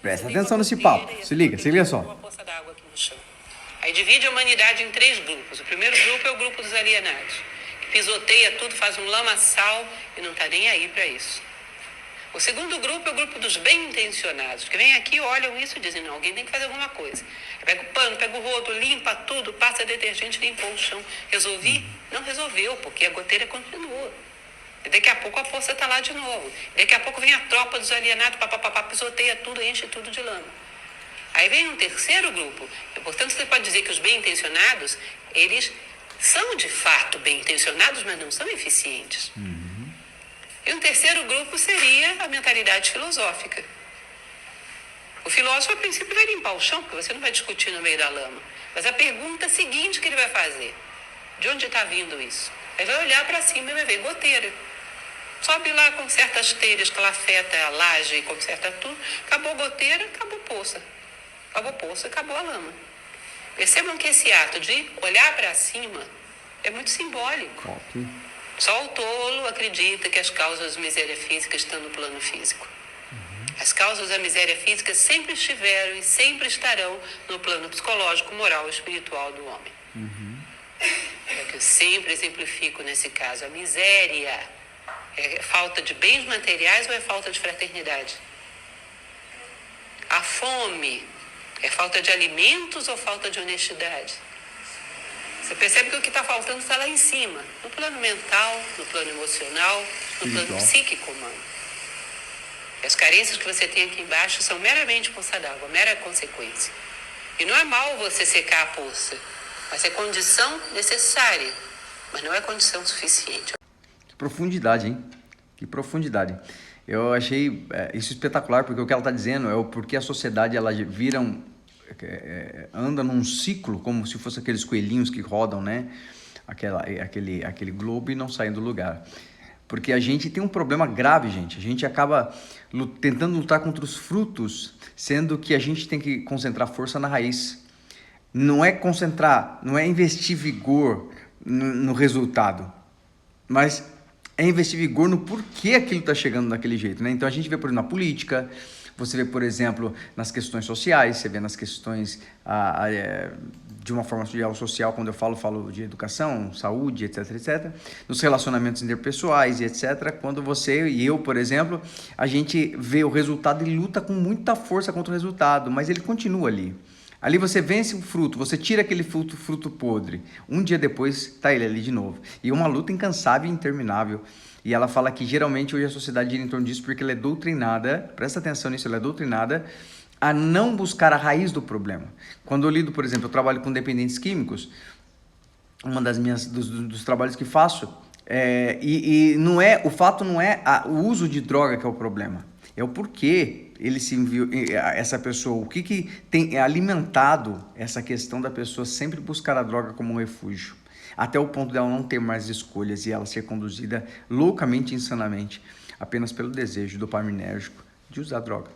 Presta atenção nesse papo. Se liga só. Uma poça d'água aqui no chão. Aí divide a humanidade em 3 grupos. O primeiro grupo é o grupo dos alienados, que pisoteia tudo, faz um lamaçal e não está nem aí para isso. O segundo grupo é o grupo dos bem-intencionados, que vêm aqui, olham isso e dizem, não, alguém tem que fazer alguma coisa. Pega o pano, pega o rodo, limpa tudo, passa detergente, limpou o chão. Resolvi? Não resolveu, porque a goteira continua. E daqui a pouco a poça está lá de novo. Daqui a pouco vem a tropa dos alienados, pisoteia tudo, enche tudo de lama. Aí vem um terceiro grupo. E, portanto, você pode dizer que os bem-intencionados, eles são de fato bem-intencionados, mas não são eficientes. E um terceiro grupo seria a mentalidade filosófica. O filósofo, a princípio, vai limpar o chão, porque você não vai discutir no meio da lama. Mas a pergunta seguinte que ele vai fazer, de onde está vindo isso? Ele vai olhar para cima e vai ver goteira. Sobe lá, conserta as telhas, calafeta a laje, conserta tudo. Acabou a goteira, acabou a poça. Acabou a poça, acabou a lama. Percebam que esse ato de olhar para cima é muito simbólico. Ok. Só o tolo acredita que as causas da miséria física estão no plano físico. As causas da miséria física sempre estiveram e sempre estarão no plano psicológico, moral e espiritual do homem. É o que eu sempre exemplifico nesse caso. A miséria é falta de bens materiais ou é falta de fraternidade? A fome é falta de alimentos ou falta de honestidade? Você percebe que o que está faltando está lá em cima, no plano mental, no plano emocional, no plano psíquico humano. E as carências que você tem aqui embaixo são meramente poça d'água, mera consequência. E não é mal você secar a poça, mas é condição necessária, mas não é condição suficiente. Que profundidade, hein? Que profundidade. Eu achei isso espetacular, porque o que ela está dizendo é o porquê a sociedade ela vira anda num ciclo, como se fosse aqueles coelhinhos que rodam, né? Aquele globo e não saem do lugar. Porque a gente tem um problema grave, gente. A gente acaba tentando lutar contra os frutos, sendo que a gente tem que concentrar força na raiz. Não é investir vigor no resultado, mas é investir vigor no porquê aquilo está chegando daquele jeito, né? Então a gente vê, por exemplo, na política, você vê, por exemplo, nas questões sociais, você vê nas questões de uma forma social, quando eu falo de educação, saúde, etc, etc, nos relacionamentos interpessoais e etc, quando você e eu, por exemplo, a gente vê o resultado e luta com muita força contra o resultado, mas ele continua ali. Ali você vence o fruto, você tira aquele fruto podre. Um dia depois está ele ali de novo. E uma luta incansável e interminável. E ela fala que geralmente hoje a sociedade gira em torno disso porque ela é doutrinada, presta atenção nisso, ela é doutrinada a não buscar a raiz do problema. Quando eu lido, por exemplo, eu trabalho com dependentes químicos, uma dos trabalhos que faço, o fato não é o uso de droga que é o problema, é o porquê ele se enviou, essa pessoa, o que tem alimentado essa questão da pessoa sempre buscar a droga como um refúgio, até o ponto dela não ter mais escolhas e ela ser conduzida loucamente, insanamente, apenas pelo desejo dopaminérgico de usar droga,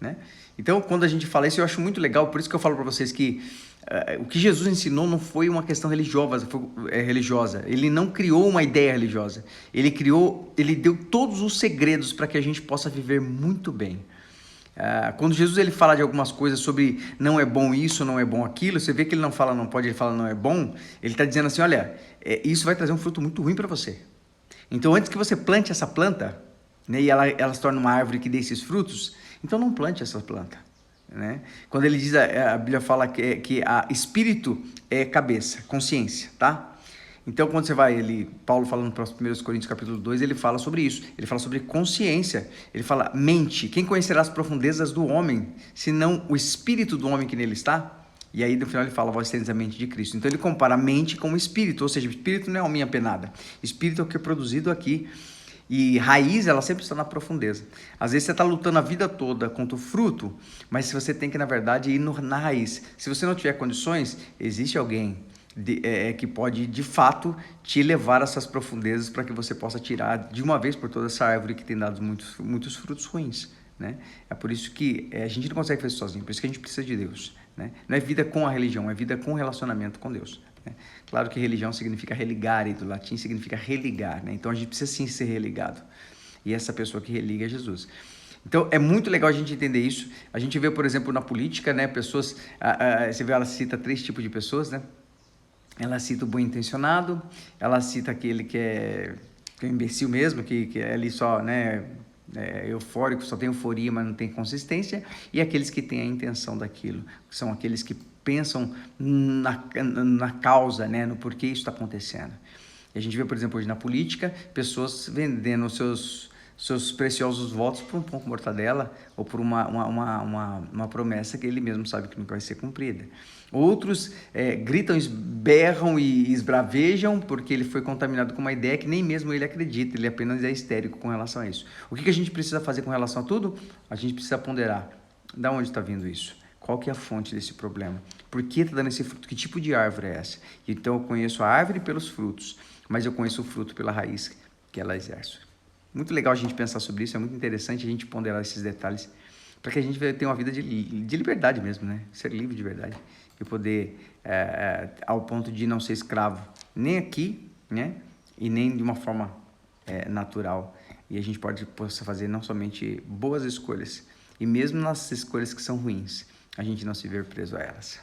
né? Então, quando a gente fala isso, eu acho muito legal, por isso que eu falo para vocês que o que Jesus ensinou não foi uma questão religiosa, ele não criou uma ideia religiosa, ele deu todos os segredos para que a gente possa viver muito bem. Quando Jesus ele fala de algumas coisas sobre não é bom isso, não é bom aquilo, você vê que ele não fala não pode, ele fala não é bom, ele está dizendo assim, olha, isso vai trazer um fruto muito ruim para você. Então antes que você plante essa planta, né, e ela se torna uma árvore que dê esses frutos, então não plante essa planta, né? Quando ele diz, a Bíblia fala que espírito é cabeça, consciência, tá? Então, quando você vai, Paulo falando para os 1 Coríntios capítulo 2, ele fala sobre isso. Ele fala sobre consciência. Ele fala, mente. Quem conhecerá as profundezas do homem, senão o espírito do homem que nele está? E aí, no final, ele fala, vós tendes a mente de Cristo. Então, ele compara a mente com o espírito. Ou seja, o espírito não é alminha penada. Espírito é o que é produzido aqui. E raiz, ela sempre está na profundeza. Às vezes, você está lutando a vida toda contra o fruto, mas você tem que, na verdade, ir na raiz. Se você não tiver condições, existe alguém que pode, de fato, te levar a essas profundezas para que você possa tirar de uma vez por todas essa árvore que tem dado muitos frutos ruins, né? É por isso que a gente não consegue fazer sozinho, por isso que a gente precisa de Deus, né? Não é vida com a religião, é vida com relacionamento com Deus, né? Claro que religião significa religare, do latim significa religar, né? Então a gente precisa sim ser religado. E essa pessoa que religa é Jesus. Então é muito legal a gente entender isso. A gente vê, por exemplo, na política, né, pessoas, você vê, ela cita 3 tipos de pessoas, né? Ela cita o bom intencionado, ela cita aquele que é imbecil mesmo, que é ali só, né, eufórico, só tem euforia, mas não tem consistência, e aqueles que têm a intenção daquilo, que são aqueles que pensam na causa, né, no porquê isso está acontecendo. E a gente vê, por exemplo, hoje na política, pessoas vendendo seus preciosos votos por um pão com mortadela ou por uma promessa que ele mesmo sabe que nunca vai ser cumprida. Outros gritam, berram e esbravejam porque ele foi contaminado com uma ideia que nem mesmo ele acredita, ele apenas é histérico com relação a isso. O que a gente precisa fazer com relação a tudo? A gente precisa ponderar. Da onde está vindo isso? Qual que é a fonte desse problema? Por que está dando esse fruto? Que tipo de árvore é essa? Então eu conheço a árvore pelos frutos, mas eu conheço o fruto pela raiz que ela exerce. Muito legal a gente pensar sobre isso, é muito interessante a gente ponderar esses detalhes para que a gente tenha uma vida de liberdade mesmo, né? Ser livre de verdade e poder, ao ponto de não ser escravo, nem aqui, né? E nem de uma forma natural. E a gente possa fazer não somente boas escolhas, e mesmo nas escolhas que são ruins, a gente não se ver preso a elas.